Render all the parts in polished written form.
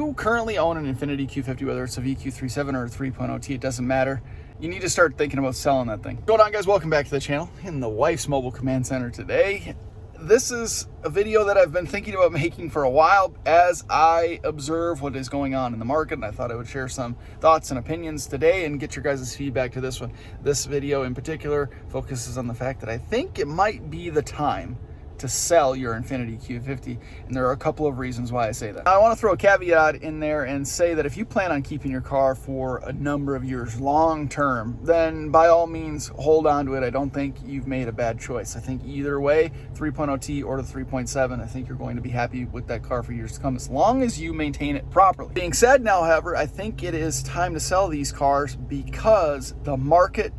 you currently own an Infiniti Q50, whether it's a VQ37 or a 3.0T, it doesn't matter. You need to start thinking about selling that thing. What's going on, guys? Welcome back to the channel in the wife's mobile command center today. This is a video that I've been thinking about making for a while as I observe what is going on in the market, and I thought I would share some thoughts and opinions today and get your guys' feedback to this one. This video in particular focuses on the fact that I think it might be the time to sell your Infiniti Q50, and there are a couple of reasons why I say that. I want to throw a caveat in there and say that if you plan on keeping your car for a number of years long term, then by all means hold on to it. I don't think you've made a bad choice. I think either way, 3.0T or the 3.7, I think you're going to be happy with that car for years to come as long as you maintain it properly. Being said now, however, I think it is time to sell these cars because the market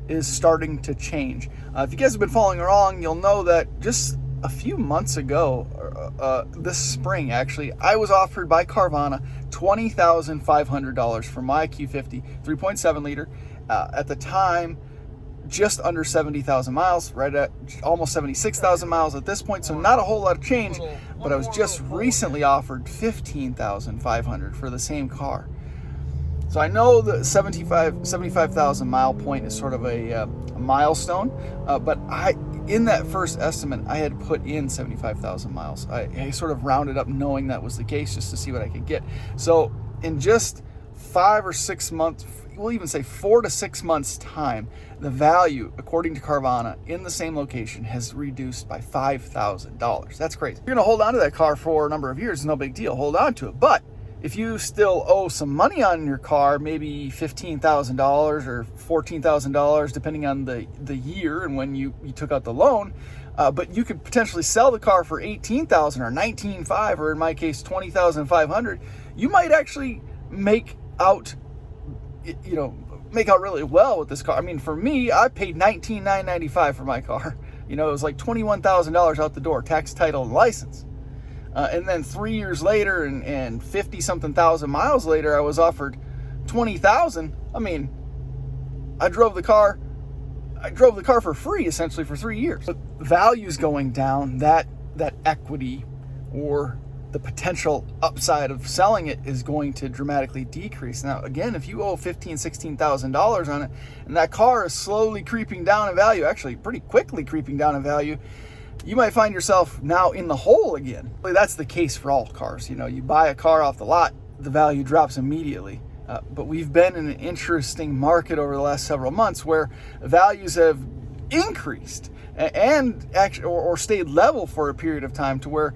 is starting to change. If you guys have been following along, you'll know that just a few months ago, this spring actually, I was offered by Carvana $20,500 for my Q50 3.7 liter. At the time, just under 70,000 miles, right at almost 76,000 miles at this point, so not a whole lot of change, but I was just recently offered $15,500 for the same car. So I know the 75,000 mile point is sort of a milestone, but in that first estimate, I had put in 75,000 miles. I sort of rounded up knowing that was the case just to see what I could get. So in just 5 or 6 months, we'll even say 4 to 6 months time, the value, according to Carvana, in the same location has reduced by $5,000. That's crazy. You're gonna hold on to that car for a number of years, no big deal, hold on to it. But if you still owe some money on your car, maybe $15,000 or $14,000, depending on the year and when you took out the loan, but you could potentially sell the car for $18,000 or $19,500, or in my case, $20,500, you might actually make out really well with this car. I mean, for me, I paid $19,995 for my car. It was like $21,000 out the door, tax, title, and license. And then 3 years later and 50-something thousand miles later, I was offered $20,000. I mean, I drove the car for free, essentially, for 3 years. But value's going down. That equity or the potential upside of selling it is going to dramatically decrease. Now, again, if you owe $15,000, $16,000 on it, and that car is slowly creeping down in value, actually pretty quickly creeping down in value, you might find yourself now in the hole again. That's the case for all cars. You buy a car off the lot, the value drops immediately. But we've been in an interesting market over the last several months where values have increased and actually or stayed level for a period of time to where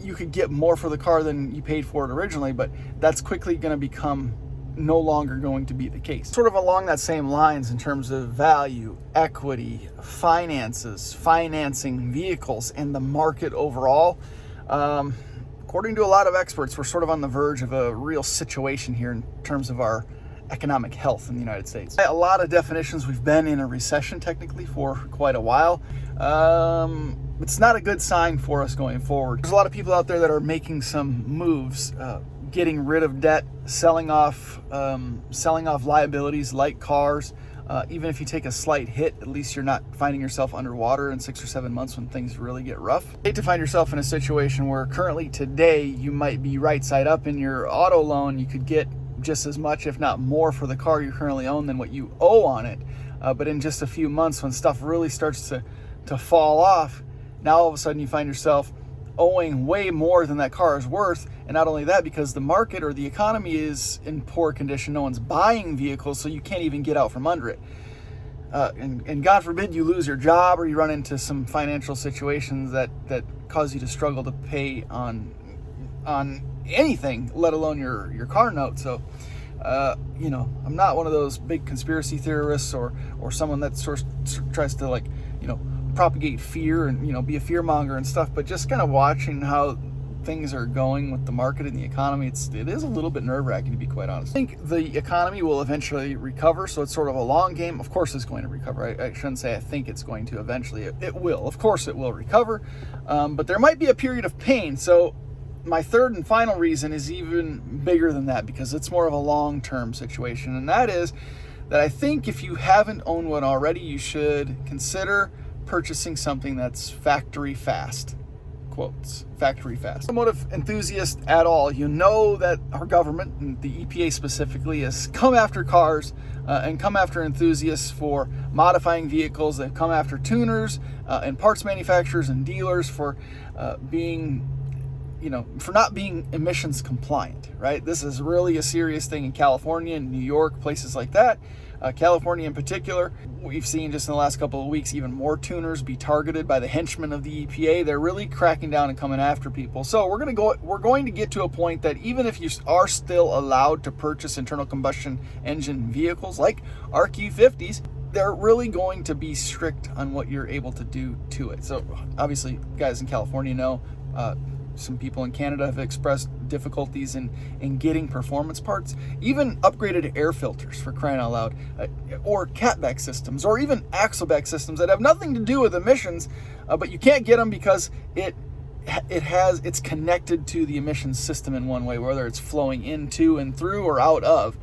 you could get more for the car than you paid for it originally, but that's quickly going to become no longer going to be the case. Sort of along that same lines in terms of value, equity, finances, financing vehicles, and the market overall. According to a lot of experts, we're sort of on the verge of a real situation here in terms of our economic health in the United States. A lot of definitions, we've been in a recession technically for quite a while. It's not a good sign for us going forward. There's a lot of people out there that are making some moves, getting rid of debt, selling off liabilities like cars. Even if you take a slight hit, at least you're not finding yourself underwater in 6 or 7 months when things really get rough. I hate to find yourself in a situation where currently today you might be right side up in your auto loan. You could get just as much, if not more, for the car you currently own than what you owe on it. But in just a few months, when stuff really starts to fall off, now all of a sudden you find yourself owing way more than that car is worth. And not only that, because the market or the economy is in poor condition, no one's buying vehicles, so you can't even get out from under it. And God forbid you lose your job or you run into some financial situations that cause you to struggle to pay on anything, let alone your car note. So I'm not one of those big conspiracy theorists or someone that sort of tries to propagate fear and be a fear monger and stuff, but just kind of watching how things are going with the market and the economy, it is a little bit nerve-wracking, to be quite honest. I think the economy will eventually recover, so it's sort of a long game. Of course it's going to recover. I shouldn't say I think it's going to eventually. It will. Of course it will recover, but there might be a period of pain. So my third and final reason is even bigger than that, because it's more of a long-term situation, and that is that I think if you haven't owned one already, you should consider purchasing something that's factory fast, quotes, factory fast. Automotive enthusiast at all, you know that our government, and the EPA specifically, has come after cars and come after enthusiasts for modifying vehicles. They've come after tuners and parts manufacturers and dealers for being, for not being emissions compliant, right? This is really a serious thing in California and New York, places like that. California in particular, we've seen just in the last couple of weeks even more tuners be targeted by the henchmen of the EPA. They're really cracking down and coming after people. So we're going to get to a point that even if you are still allowed to purchase internal combustion engine vehicles like our Q50s, they're really going to be strict on what you're able to do to it. So obviously, guys in California know, some people in Canada have expressed difficulties in getting performance parts, even upgraded air filters, for crying out loud, or catback systems, or even axleback systems that have nothing to do with emissions, but you can't get them because it's connected to the emissions system in one way, whether it's flowing into and through or out of.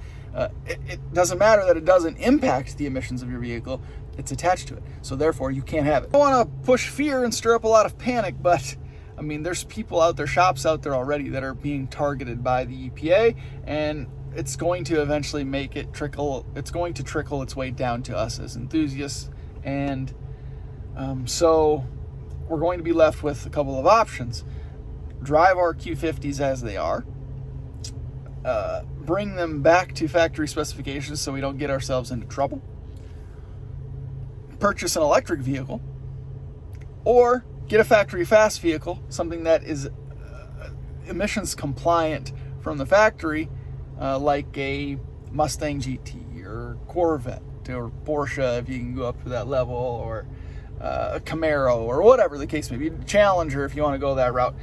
It doesn't matter that it doesn't impact the emissions of your vehicle, it's attached to it. So therefore, you can't have it. I don't want to push fear and stir up a lot of panic, but I mean, there's people out there, shops out there already that are being targeted by the EPA, and it's going to eventually make it trickle. It's going to trickle its way down to us as enthusiasts. And so we're going to be left with a couple of options. Drive our Q50s as they are. Bring them back to factory specifications so we don't get ourselves into trouble. Purchase an electric vehicle. Or get a factory fast vehicle, something that is emissions compliant from the factory, like a Mustang GT or Corvette or Porsche, if you can go up to that level, or a Camaro, or whatever the case may be. Challenger, if you want to go that route.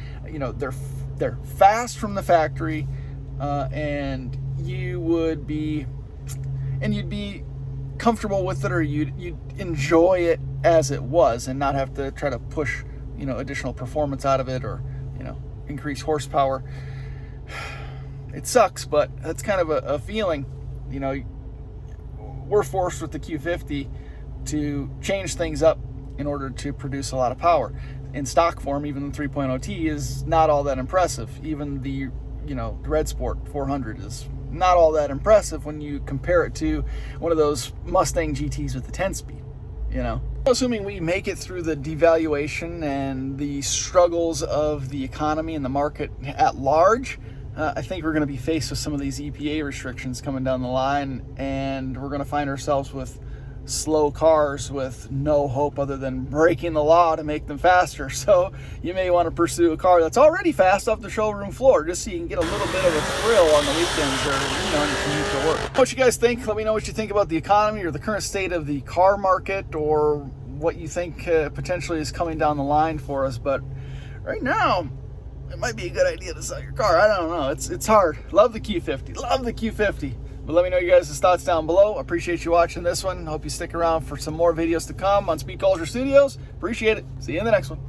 They're fast from the factory, and you'd be comfortable with it, or you'd enjoy it as it was and not have to try to push additional performance out of it, or increase horsepower. It sucks, but that's kind of a feeling. We're forced with the Q50 to change things up in order to produce a lot of power. In stock form, even the 3.0T is not all that impressive. Even the Red Sport 400 is not all that impressive when you compare it to one of those Mustang GTs with the 10-speed. Assuming we make it through the devaluation and the struggles of the economy and the market at large, I think we're going to be faced with some of these EPA restrictions coming down the line, and we're going to find ourselves with slow cars with no hope other than breaking the law to make them faster. So you may want to pursue a car that's already fast off the showroom floor, just so you can get a little bit of a thrill on the weekends, or on your commute to work. What you guys think? Let me know what you think about the economy or the current state of the car market, or what you think potentially is coming down the line for us. But right now, it might be a good idea to sell your car. I don't know. It's hard. Love the Q50. Love the Q50. But let me know you guys' thoughts down below. I appreciate you watching this one. Hope you stick around for some more videos to come on Speed Culture Studios. Appreciate it. See you in the next one.